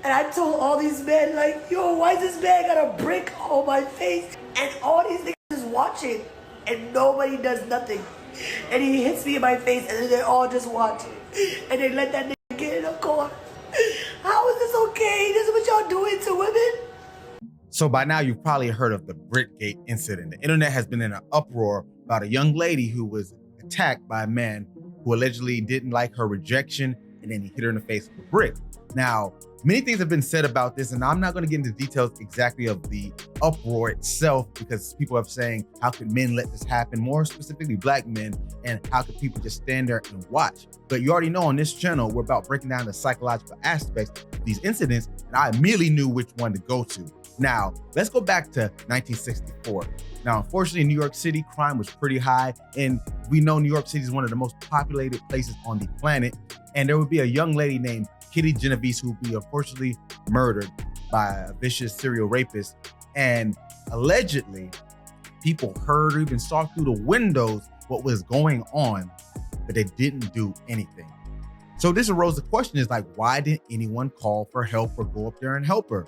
And I told all these men, like, yo, why this man got a brick on my face? And all these niggas just watching, and nobody does nothing. And he hits me in my face, and then they're all just watching. And they let that nigga get in the car. How is this okay? This is what y'all doing to women? So by now, you've probably heard of the Brickgate incident. The internet has been in an uproar about a young lady who was attacked by a man who allegedly didn't like her rejection, and then he hit her in the face with a brick. Now, many things have been said about this, and I'm not going to get into details exactly of the uproar itself, because people are saying, how could men let this happen? More specifically, black men, and how could people just stand there and watch? But you already know on this channel, we're about breaking down the psychological aspects of these incidents, and I immediately knew which one to go to. Now, let's go back to 1964. Now, unfortunately, in New York City, crime was pretty high, and we know New York City is one of the most populated places on the planet, and there would be a young lady named Kitty Genovese who would be unfortunately murdered by a vicious serial rapist. And allegedly, people heard or even saw through the windows what was going on, but they didn't do anything. So this arose the question is like, why didn't anyone call for help or go up there and help her?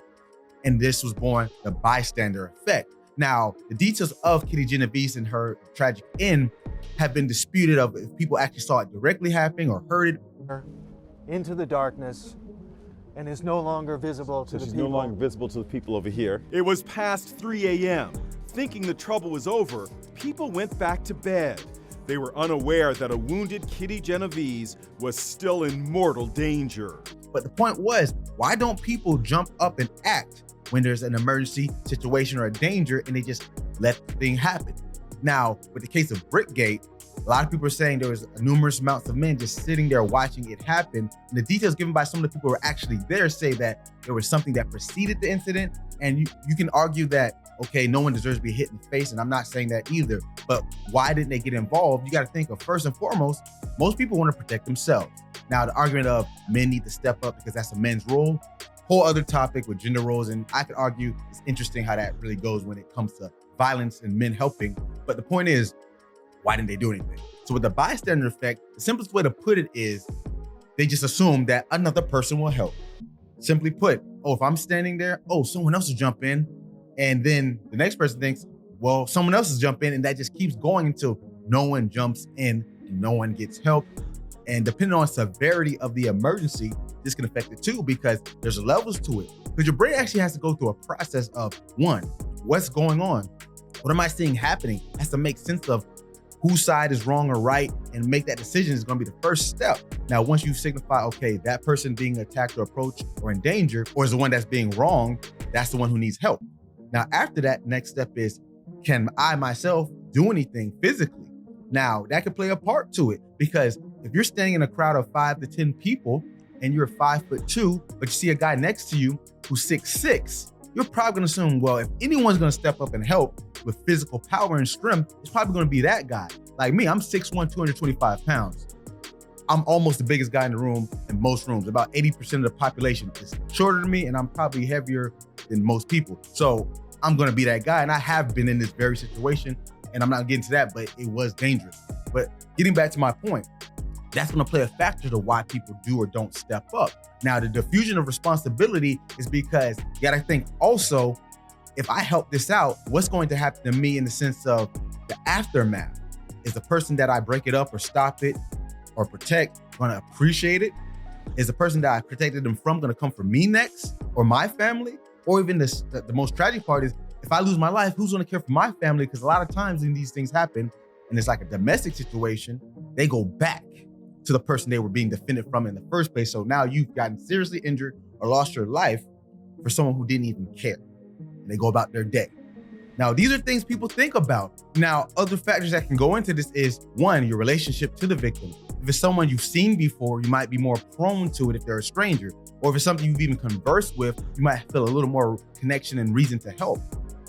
And this was born the bystander effect. Now, the details of Kitty Genovese and her tragic end have been disputed of if people actually saw it directly happening or heard it. Into the darkness and is no longer visible to the people. She's no longer visible to the people over here. It was past 3 a.m. Thinking the trouble was over, people went back to bed. They were unaware that a wounded Kitty Genovese was still in mortal danger. But the point was, why don't people jump up and act when there's an emergency situation or a danger and they just let the thing happen? Now, with the case of Brickgate, a lot of people are saying there was numerous amounts of men just sitting there watching it happen. And the details given by some of the people who were actually there say that there was something that preceded the incident. And you can argue that, okay, no one deserves to be hit in the face, and I'm not saying that either, but why didn't they get involved? You got to think of, first and foremost, most people want to protect themselves. Now, the argument of men need to step up because that's a men's role, whole other topic with gender roles, and I could argue it's interesting how that really goes when it comes to violence and men helping. But the point is, why didn't they do anything? So with the bystander effect, the simplest way to put it is they just assume that another person will help. Simply put, oh, if I'm standing there, oh, someone else will jump in. And then the next person thinks, well, someone else will jump in, and that just keeps going until no one jumps in and no one gets help. And depending on severity of the emergency, this can affect it too, because there's levels to it. Because your brain actually has to go through a process of, one, what's going on? What am I seeing happening? It has to make sense of whose side is wrong or right, and make that decision is going to be the first step. Now, once you signify, okay, that person being attacked or approached or in danger, or is the one that's being wronged, that's the one who needs help. Now, after that, next step is, can I myself do anything physically? Now, that could play a part to it, because if you're standing in a crowd of 5 to 10 people and you're 5'2", but you see a guy next to you who's 6'6", you're probably gonna assume, well, if anyone's gonna step up and help with physical power and strength, it's probably gonna be that guy. Like me, I'm 6'1", 225 pounds. I'm almost the biggest guy in the room in most rooms. About 80% of the population is shorter than me, and I'm probably heavier than most people. So I'm gonna be that guy, and I have been in this very situation, and I'm not getting to that, but it was dangerous. But getting back to my point, that's gonna play a factor to why people do or don't step up. Now, the diffusion of responsibility is because you gotta think also, if I help this out, what's going to happen to me in the sense of the aftermath? Is the person that I break it up or stop it or protect gonna appreciate it? Is the person that I protected them from gonna come for me next, or my family? Or even the most tragic part is, if I lose my life, who's gonna care for my family? Because a lot of times when these things happen, and it's like a domestic situation, they go back to the person they were being defended from in the first place. So now you've gotten seriously injured or lost your life for someone who didn't even care. And they go about their day. Now, these are things people think about. Now, other factors that can go into this is, one, your relationship to the victim. If it's someone you've seen before, you might be more prone to it if they're a stranger. Or if it's something you've even conversed with, you might feel a little more connection and reason to help.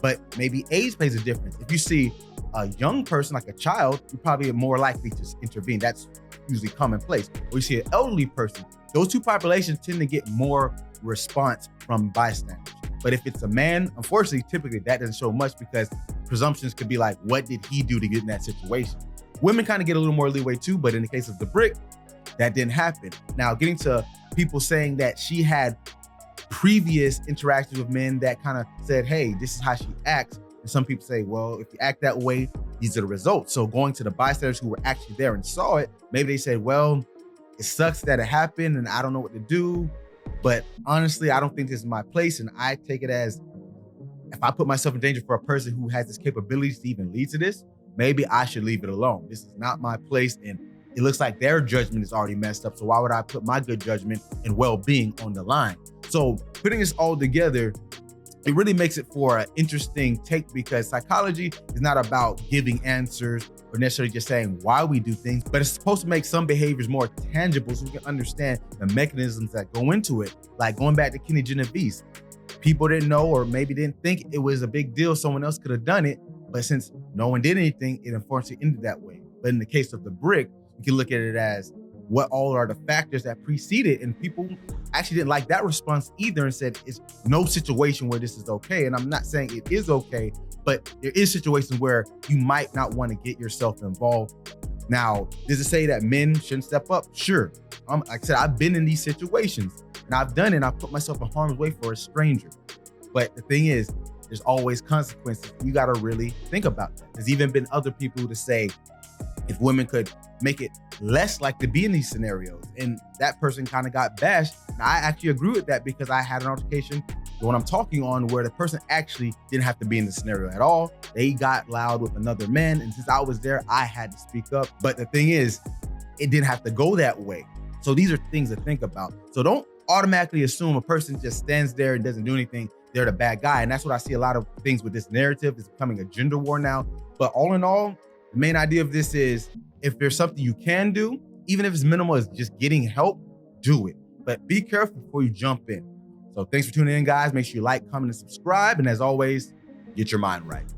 But maybe age plays a difference. If you see a young person, like a child, you're probably more likely to intervene. That's usually commonplace. Or you see an elderly person, those two populations tend to get more response from bystanders. But if it's a man, unfortunately, typically that doesn't show much, because presumptions could be like, what did he do to get in that situation? Women kind of get a little more leeway too, but in the case of the brick, that didn't happen. Now, getting to people saying that she had previous interactions with men that kind of said, hey, this is how she acts. And some people say, well, if you act that way, these are the results. So going to the bystanders who were actually there and saw it, maybe they said, well, it sucks that it happened and I don't know what to do. But honestly, I don't think this is my place. And I take it as, if I put myself in danger for a person who has this capabilities to even lead to this, maybe I should leave it alone. This is not my place. And it looks like their judgment is already messed up. So why would I put my good judgment and well-being on the line? So putting this all together, it really makes it for an interesting take, because psychology is not about giving answers or necessarily just saying why we do things, but it's supposed to make some behaviors more tangible so we can understand the mechanisms that go into it. Like going back to Kitty Genovese, people didn't know or maybe didn't think it was a big deal. Someone else could have done it, but since no one did anything, it unfortunately ended that way. But in the case of the brick, you can look at it as what all are the factors that preceded, and people actually didn't like that response either and said it's no situation where this is okay. And I'm not saying it is okay, but there is situations where you might not want to get yourself involved. Now, does it say that men shouldn't step up? Sure. Like I said, I've been in these situations and I've done it and I've put myself in harm's way for a stranger. But the thing is, there's always consequences. You got to really think about that. There's even been other people to say, if women could make it less like to be in these scenarios, and that person kind of got bashed. And I actually agree with that, because I had an altercation, the one I'm talking on, where the person actually didn't have to be in the scenario at all. They got loud with another man, and since I was there, I had to speak up. But the thing is, it didn't have to go that way. So these are things to think about. So don't automatically assume a person just stands there and doesn't do anything, they're the bad guy. And that's what I see a lot of things with this narrative. It's becoming a gender war now. But all in all, the main idea of this is, if there's something you can do, even if it's minimal as just getting help, do it. But be careful before you jump in. So thanks for tuning in, guys. Make sure you like, comment, and subscribe. And as always, get your mind right.